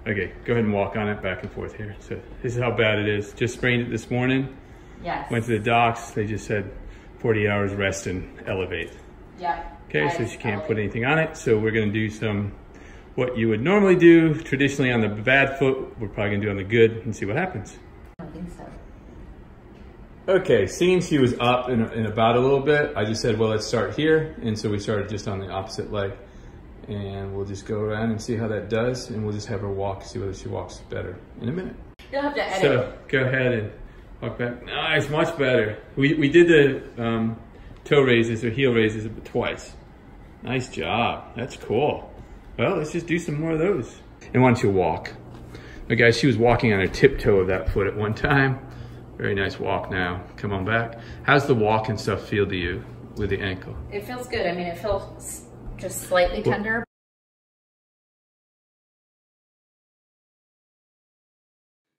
Okay, go ahead and walk on it back and forth here. So this is how bad it is. Just sprained it this morning. Yes. Went to the docs. They just said 40 hours rest and elevate. Yep. Okay, so she can't put anything on it. So we're gonna do what you would normally do traditionally on the bad foot. We're probably gonna do on the good and see what happens. I don't think so. Okay, seeing she was up and about a little bit, I just said, well, let's start here. And so we started just on the opposite leg. And we'll just go around and see how that does. And we'll just have her walk, see whether she walks better in a minute. You'll have to edit. So go ahead and walk back. Nice, much better. We did the toe raises or heel raises twice. Nice job, that's cool. Well, let's just do some more of those. And why don't you walk? But guys, she was walking on her tiptoe of that foot at one time. Very nice walk now. Come on back. How's the walk and stuff feel to you with the ankle? It feels good. I mean, it feels just slightly tender.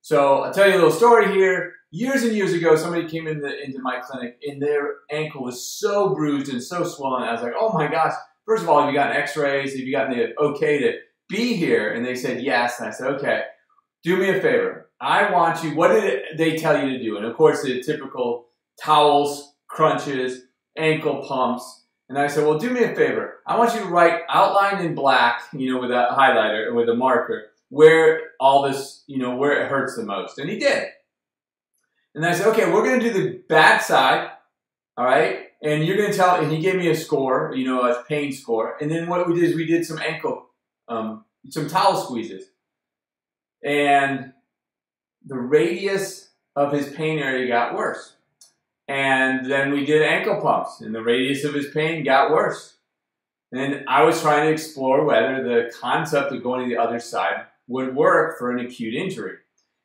So I'll tell you a little story here. Years and years ago, somebody came into my clinic and their ankle was so bruised and so swollen. I was like, oh my gosh. First of all, have you gotten x-rays? Have you gotten the okay to be here? And they said yes. And I said, okay, do me a favor. I want you, what did they tell you to do? And of course, the typical towels, crunches, ankle pumps. And I said, well, do me a favor. I want you to write outlined in black, you know, with a highlighter or with a marker, where all this, you know, where it hurts the most. And he did. And I said, okay, we're going to do the bad side, all right? And you're going to tell, and he gave me a score, you know, a pain score. And then what we did is we did some ankle, some towel squeezes. And the radius of his pain area got worse. And then we did ankle pumps, and the radius of his pain got worse. And I was trying to explore whether the concept of going to the other side would work for an acute injury.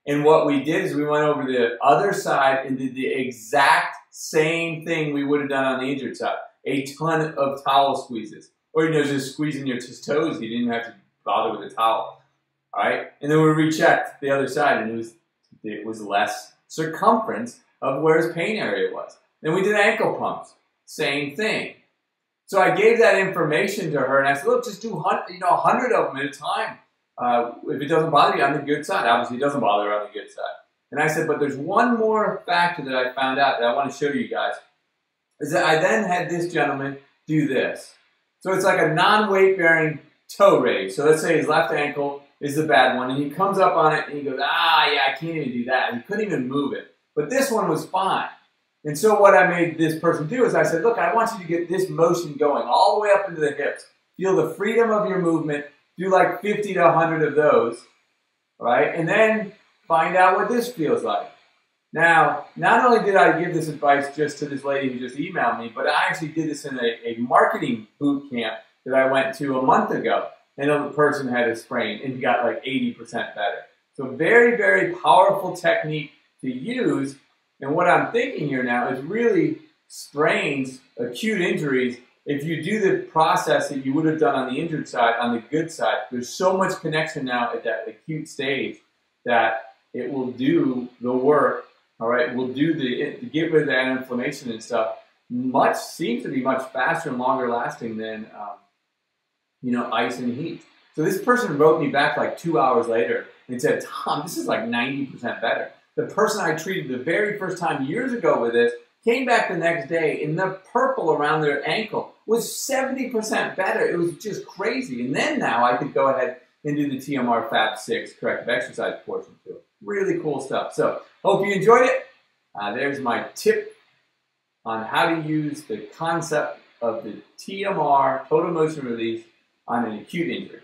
And what we did is we went over the other side and did the exact same thing we would have done on the injured side. A ton of towel squeezes. Or, you know, just squeezing your toes. You didn't have to bother with a towel. All right? And then we rechecked the other side, and it was less circumference of where his pain area was. Then we did ankle pumps. Same thing. So I gave that information to her, and I said, look, just do 100 of them at a time. If it doesn't bother you, on the good side. Obviously, it doesn't bother her on the good side. And I said, but there's one more factor that I found out that I want to show you guys, is that I then had this gentleman do this. So it's like a non-weight-bearing toe raise. So let's say his left ankle is the bad one, and he comes up on it, and he goes, yeah, I can't even do that. And he couldn't even move it. But this one was fine. And so what I made this person do is I said, look, I want you to get this motion going all the way up into the hips. Feel the freedom of your movement. Do like 50 to 100 of those, right? And then find out what this feels like. Now, not only did I give this advice just to this lady who just emailed me, but I actually did this in a marketing boot camp that I went to a month ago. And the person had a sprain and got like 80% better. So very, very powerful technique to use. And what I'm thinking here now is really sprains, acute injuries. If you do the process that you would have done on the injured side, on the good side, there's so much connection now at that acute stage that it will do the work, all right? Will do to get rid of that inflammation and stuff. Seems to be much faster and longer lasting than, you know, ice and heat. So this person wrote me back like 2 hours later and said, Tom, this is like 90% better. The person I treated the very first time years ago with this came back the next day, and the purple around their ankle was 70% better. It was just crazy. And then now I could go ahead and do the TMR Fab 6 corrective exercise portion too. Really cool stuff. So hope you enjoyed it. There's my tip on how to use the concept of the TMR, total motion release, on an acute injury.